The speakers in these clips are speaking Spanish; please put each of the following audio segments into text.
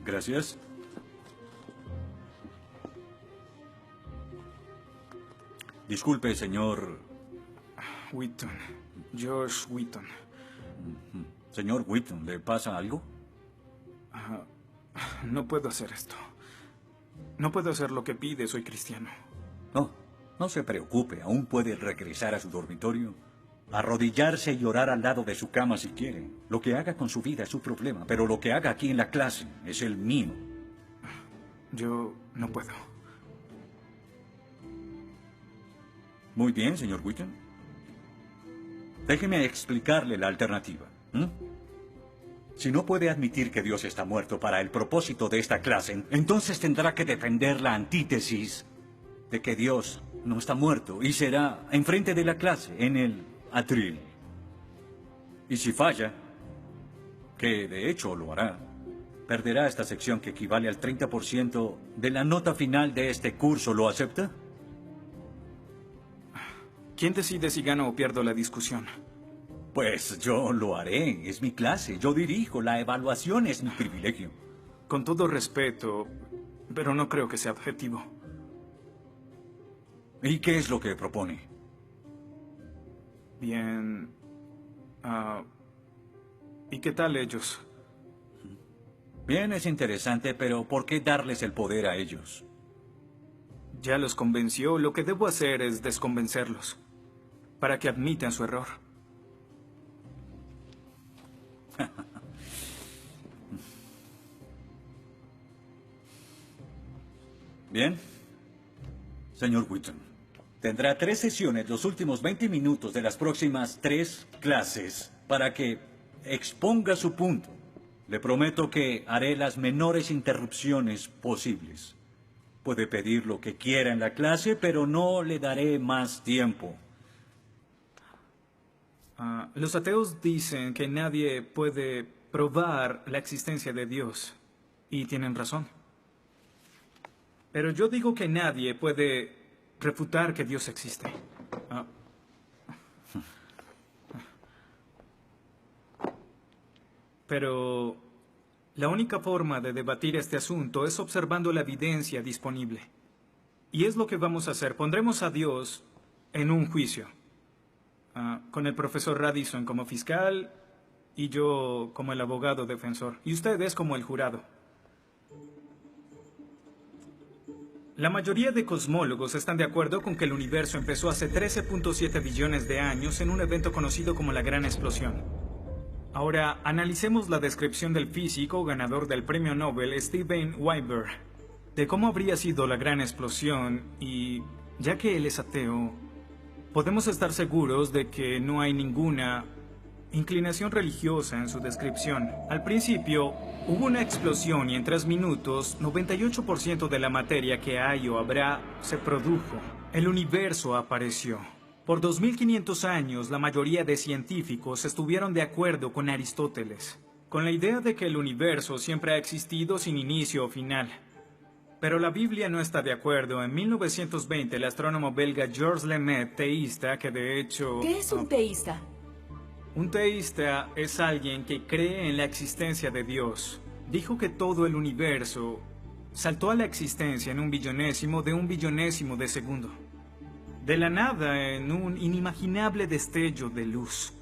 Gracias. Disculpe, señor... Wheaton. Josh Wheaton. Señor Wheaton, ¿le pasa algo? No puedo hacer esto. No puedo hacer lo que pide, soy cristiano. No, no se preocupe, aún puede regresar a su dormitorio, arrodillarse y orar al lado de su cama si quiere. Lo que haga con su vida es su problema, pero lo que haga aquí en la clase es el mío. Yo no puedo. Muy bien, señor Wheaton. Déjeme explicarle la alternativa. Si no puede admitir que Dios está muerto para el propósito de esta clase, entonces tendrá que defender la antítesis de que Dios no está muerto y será enfrente de la clase, en el atril. Y si falla, que de hecho lo hará, perderá esta sección que equivale al 30% de la nota final de este curso. ¿Lo acepta? ¿Quién decide si gano o pierdo la discusión? Pues yo lo haré. Es mi clase. Yo dirijo. La evaluación es mi privilegio. Con todo respeto, pero no creo que sea objetivo. ¿Y qué es lo que propone? Bien... ¿y qué tal ellos? Bien, es interesante, pero ¿por qué darles el poder a ellos? Ya los convenció. Lo que debo hacer es desconvencerlos, para que admitan su error. Bien. Señor Wheaton, tendrá 3 sesiones los últimos 20 minutos de las próximas 3 clases para que exponga su punto. Le prometo que haré las menores interrupciones posibles. Puede pedir lo que quiera en la clase, pero no le daré más tiempo. Los ateos dicen que nadie puede probar la existencia de Dios. Y tienen razón. Pero yo digo que nadie puede refutar que Dios existe. Pero la única forma de debatir este asunto es observando la evidencia disponible. Y es lo que vamos a hacer. Pondremos a Dios en un juicio. Con el profesor Radisson como fiscal y yo como el abogado defensor. Y ustedes como el jurado. La mayoría de cosmólogos están de acuerdo con que el universo empezó hace 13.7 billones de años en un evento conocido como la Gran Explosión. Ahora, analicemos la descripción del físico ganador del premio Nobel Steven Weinberg de cómo habría sido la Gran Explosión y, ya que él es ateo, podemos estar seguros de que no hay ninguna inclinación religiosa en su descripción. Al principio, hubo una explosión y en 3 minutos, 98% de la materia que hay o habrá se produjo. El universo apareció. Por 2500 años, la mayoría de científicos estuvieron de acuerdo con Aristóteles, con la idea de que el universo siempre ha existido sin inicio o final. Pero la Biblia no está de acuerdo. En 1920, el astrónomo belga Georges Lemaitre, teísta, que de hecho... ¿Qué es un teísta? Un teísta es alguien que cree en la existencia de Dios. Dijo que todo el universo saltó a la existencia en un billonésimo de segundo. De la nada, en un inimaginable destello de luz.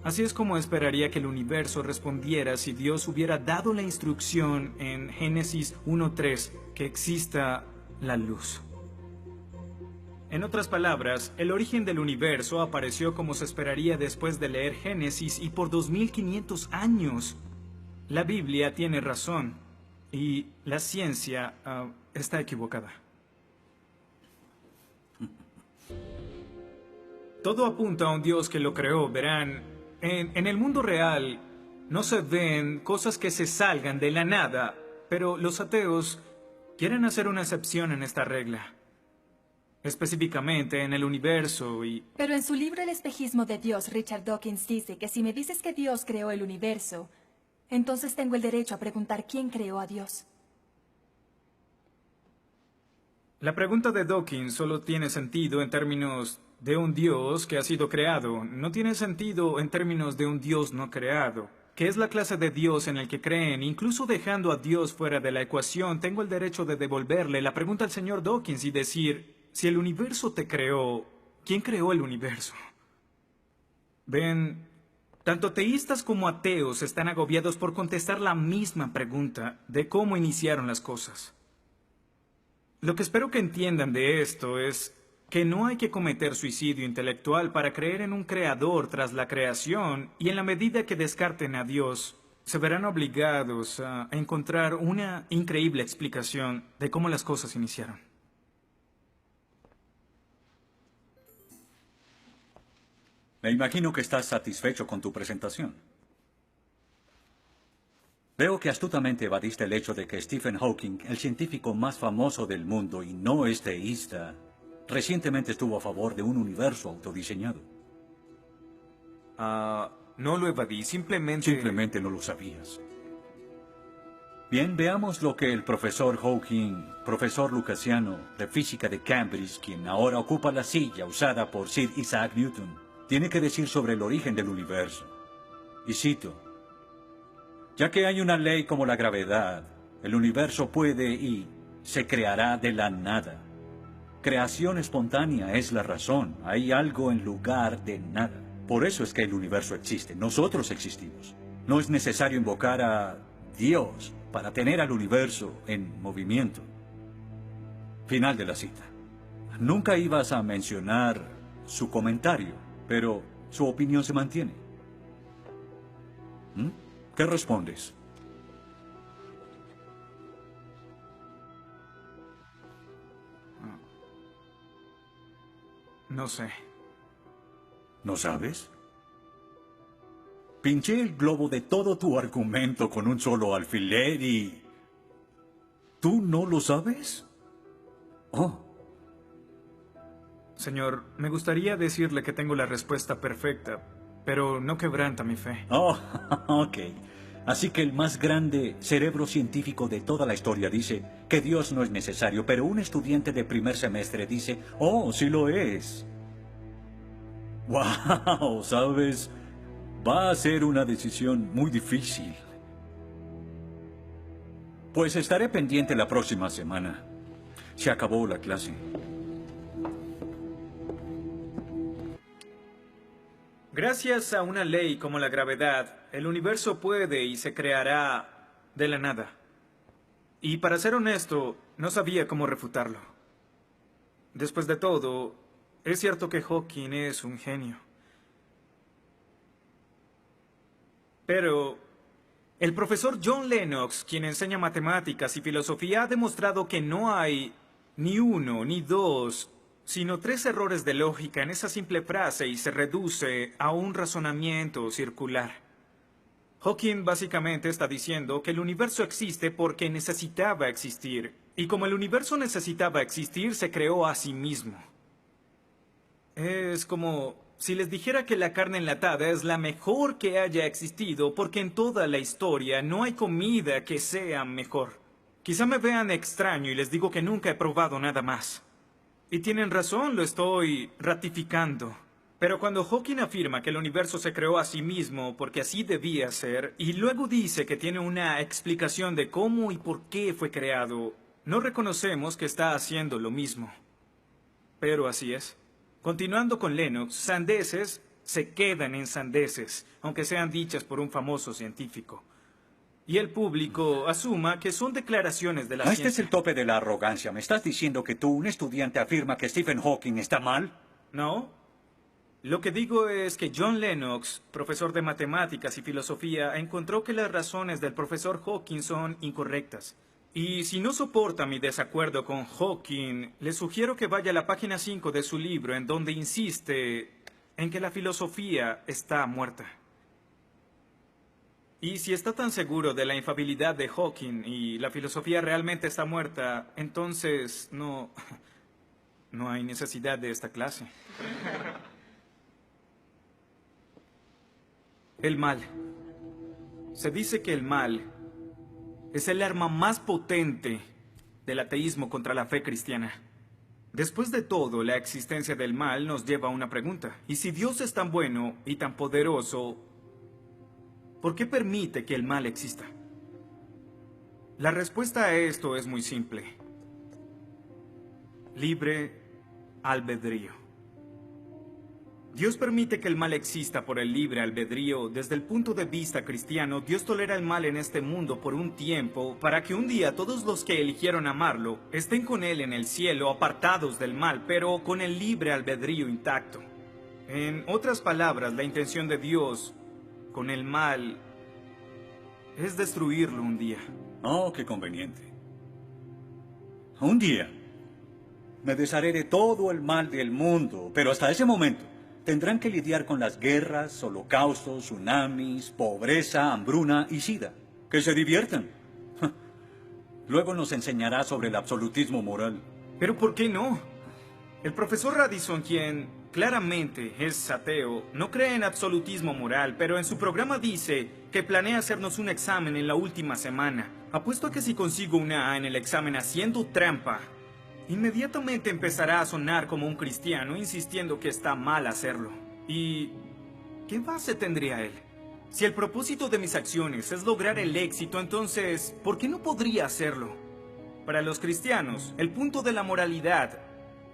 Así es como esperaría que el universo respondiera si Dios hubiera dado la instrucción en Génesis 1:3 que exista la luz. En otras palabras, el origen del universo apareció como se esperaría después de leer Génesis y por 2500 años. La Biblia tiene razón y la ciencia está equivocada. Todo apunta a un Dios que lo creó, verán. En el mundo real no se ven cosas que se salgan de la nada, pero los ateos quieren hacer una excepción en esta regla. Específicamente en el universo y... Pero en su libro El espejismo de Dios, Richard Dawkins dice que si me dices que Dios creó el universo, entonces tengo el derecho a preguntar quién creó a Dios. La pregunta de Dawkins solo tiene sentido en términos de un Dios que ha sido creado. No tiene sentido en términos de un Dios no creado. que es la clase de Dios en el que creen, incluso dejando a Dios fuera de la ecuación, tengo el derecho de devolverle la pregunta al señor Dawkins y decir, si el universo te creó, ¿quién creó el universo? Ven, tanto teístas como ateos están agobiados por contestar la misma pregunta de cómo iniciaron las cosas. Lo que espero que entiendan de esto es que no hay que cometer suicidio intelectual para creer en un creador tras la creación, y en la medida que descarten a Dios, se verán obligados a encontrar una increíble explicación de cómo las cosas iniciaron. Me imagino que estás satisfecho con tu presentación. Veo que astutamente evadiste el hecho de que Stephen Hawking, el científico más famoso del mundo y no es teísta, recientemente estuvo a favor de un universo autodiseñado. No lo evadí, simplemente... Simplemente no lo sabías. Bien, veamos lo que el profesor Hawking, profesor lucasiano de física de Cambridge, quien ahora ocupa la silla usada por Sir Isaac Newton, tiene que decir sobre el origen del universo. Y cito: ya que hay una ley como la gravedad, el universo puede y se creará de la nada. Creación espontánea es la razón. Hay algo en lugar de nada. Por eso es que el universo existe. Nosotros existimos. No es necesario invocar a Dios para tener al universo en movimiento. Final de la cita. Nunca ibas a mencionar su comentario, pero su opinión se mantiene. ¿Qué respondes? No sé. ¿No sabes? Pinché el globo de todo tu argumento con un solo alfiler y... ¿tú no lo sabes? Oh. Señor, me gustaría decirle que tengo la respuesta perfecta, pero no quebranta mi fe. Oh, ok. Así que el más grande cerebro científico de toda la historia dice que Dios no es necesario, pero un estudiante de primer semestre dice, oh, sí lo es. Wow, ¿sabes? Va a ser una decisión muy difícil. Pues estaré pendiente la próxima semana. Se acabó la clase. Gracias a una ley como la gravedad, el universo puede y se creará de la nada. Y para ser honesto, no sabía cómo refutarlo. Después de todo, es cierto que Hawking es un genio. Pero el profesor John Lennox, quien enseña matemáticas y filosofía, ha demostrado que no hay ni uno ni dos, sino 3 errores de lógica en esa simple frase y se reduce a un razonamiento circular. Hawking básicamente está diciendo que el universo existe porque necesitaba existir, y como el universo necesitaba existir, se creó a sí mismo. Es como si les dijera que la carne enlatada es la mejor que haya existido porque en toda la historia no hay comida que sea mejor. Quizá me vean extraño y les digo que nunca he probado nada más. Y tienen razón, lo estoy ratificando. Pero cuando Hawking afirma que el universo se creó a sí mismo porque así debía ser, y luego dice que tiene una explicación de cómo y por qué fue creado, no reconocemos que está haciendo lo mismo. Pero así es. Continuando con Lennox, sandeces se quedan en sandeces, aunque sean dichas por un famoso científico. Y el público asuma que son declaraciones de la ciencia. Este es el tope de la arrogancia. ¿Me estás diciendo que tú, un estudiante, afirma que Stephen Hawking está mal? No. Lo que digo es que John Lennox, profesor de matemáticas y filosofía, encontró que las razones del profesor Hawking son incorrectas. Y si no soporta mi desacuerdo con Hawking, le sugiero que vaya a la página 5 de su libro, en donde insiste en que la filosofía está muerta. Y si está tan seguro de la infalibilidad de Hawking y la filosofía realmente está muerta, entonces no hay necesidad de esta clase. El mal. Se dice que el mal es el arma más potente del ateísmo contra la fe cristiana. Después de todo, la existencia del mal nos lleva a una pregunta. ¿Y si Dios es tan bueno y tan poderoso, ¿por qué permite que el mal exista? La respuesta a esto es muy simple. Libre albedrío. Dios permite que el mal exista por el libre albedrío. Desde el punto de vista cristiano, Dios tolera el mal en este mundo por un tiempo para que un día todos los que eligieron amarlo estén con Él en el cielo, apartados del mal, pero con el libre albedrío intacto. En otras palabras, la intención de Dios con el mal es destruirlo un día. Oh, qué conveniente. Un día me desharé de todo el mal del mundo, pero hasta ese momento tendrán que lidiar con las guerras, holocaustos, tsunamis, pobreza, hambruna y sida. Que se diviertan. Luego nos enseñará sobre el absolutismo moral. ¿Pero por qué no? El profesor Radisson, quien claramente es ateo, no cree en absolutismo moral, pero en su programa dice que planea hacernos un examen en la última semana. Apuesto a que si consigo una A en el examen haciendo trampa, inmediatamente empezará a sonar como un cristiano, insistiendo que está mal hacerlo. ¿Y qué base tendría él? Si el propósito de mis acciones es lograr el éxito, entonces, ¿por qué no podría hacerlo? Para los cristianos, el punto de la moralidad,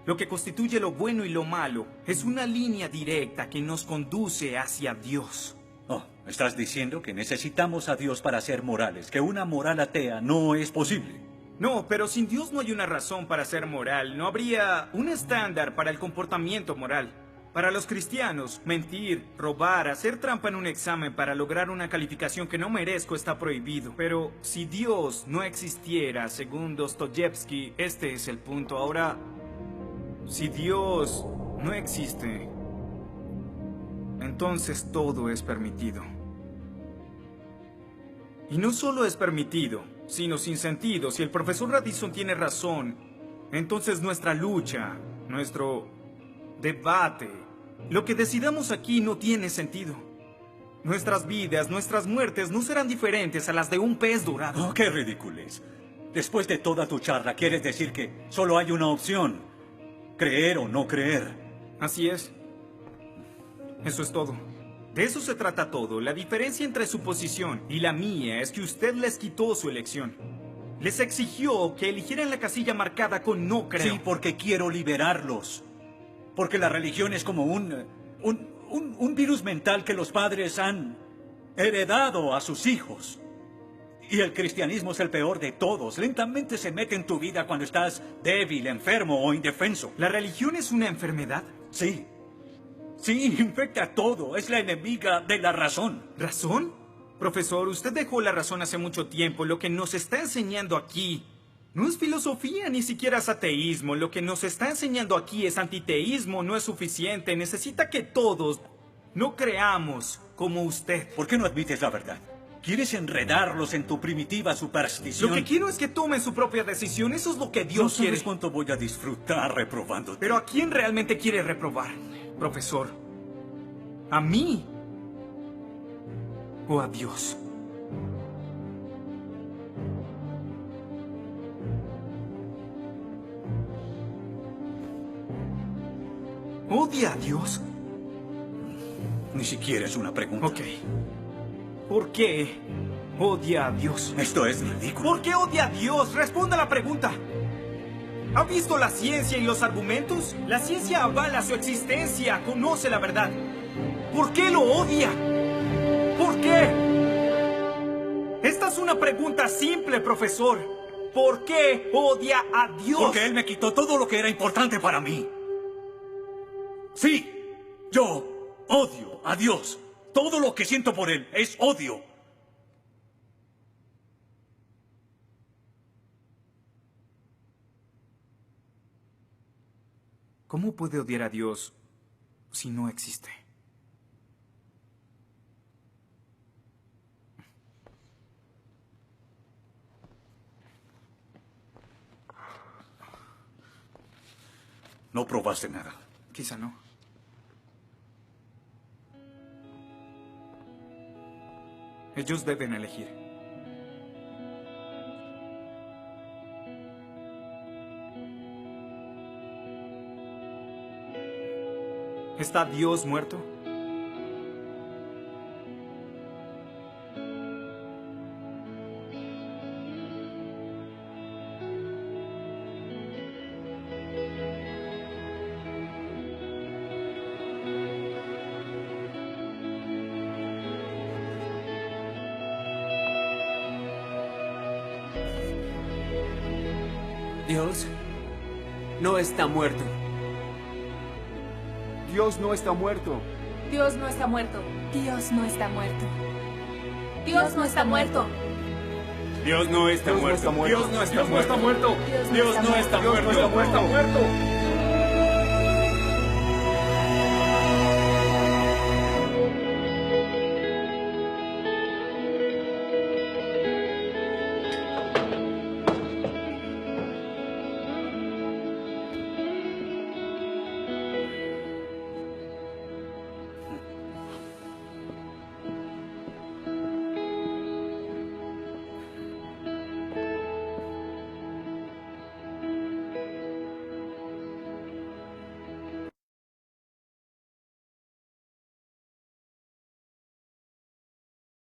lo que constituye lo bueno y lo malo, es una línea directa que nos conduce hacia Dios. Oh, estás diciendo que necesitamos a Dios para ser morales, que una moral atea no es posible. No, pero sin Dios no hay una razón para ser moral, no habría un estándar para el comportamiento moral. Para los cristianos, mentir, robar, hacer trampa en un examen para lograr una calificación que no merezco está prohibido. Pero si Dios no existiera, según Dostoyevsky, este es el punto. Ahora, si Dios no existe, entonces todo es permitido. Y no solo es permitido, sino sin sentido. Si el profesor Radisson tiene razón, entonces nuestra lucha, nuestro debate, lo que decidamos aquí no tiene sentido. Nuestras vidas, nuestras muertes no serán diferentes a las de un pez dorado. Oh, qué ridiculez. Después de toda tu charla, ¿quieres decir que solo hay una opción? Creer o no creer. Así es. Eso es todo. De eso se trata todo. La diferencia entre su posición y la mía es que usted les quitó su elección. Les exigió que eligieran la casilla marcada con no creo. Sí, porque quiero liberarlos. Porque la religión es como un virus mental que los padres han heredado a sus hijos. Y el cristianismo es el peor de todos. Lentamente se mete en tu vida cuando estás débil, enfermo o indefenso. ¿La religión es una enfermedad? Sí. Sí, infecta todo. Es la enemiga de la razón. ¿Razón? Profesor, usted dejó la razón hace mucho tiempo. Lo que nos está enseñando aquí no es filosofía, ni siquiera es ateísmo. Lo que nos está enseñando aquí es antiteísmo. No es suficiente. Necesita que todos no creamos como usted. ¿Por qué no admites la verdad? ¿Quieres enredarlos en tu primitiva superstición? Lo que quiero es que tomen su propia decisión. Eso es lo que Dios no sabes quiere. cuánto voy a disfrutar reprobándote. Pero ¿a quién realmente quiere reprobar, profesor? ¿A mí? ¿O a Dios? ¿Odia a Dios? Ni siquiera es una pregunta. Ok. ¿Por qué odia a Dios? Esto es ridículo. ¿Por qué odia a Dios? Responda la pregunta. ¿Ha visto la ciencia y los argumentos? La ciencia avala su existencia, conoce la verdad. ¿Por qué lo odia? ¿Por qué? Esta es una pregunta simple, profesor. ¿Por qué odia a Dios? Porque Él me quitó todo lo que era importante para mí. Sí, yo odio a Dios. Todo lo que siento por Él es odio. ¿Cómo puede odiar a Dios si no existe? No probaste nada. Quizá no. Ellos deben elegir. ¿Está Dios muerto? Dios no está muerto. Dios no está muerto. Dios no está muerto. Dios no está muerto. Dios no está muerto. Dios no está muerto. Dios no está muerto. Dios no está muerto. Dios no está muerto. Dios no está muerto. Dios no está muerto.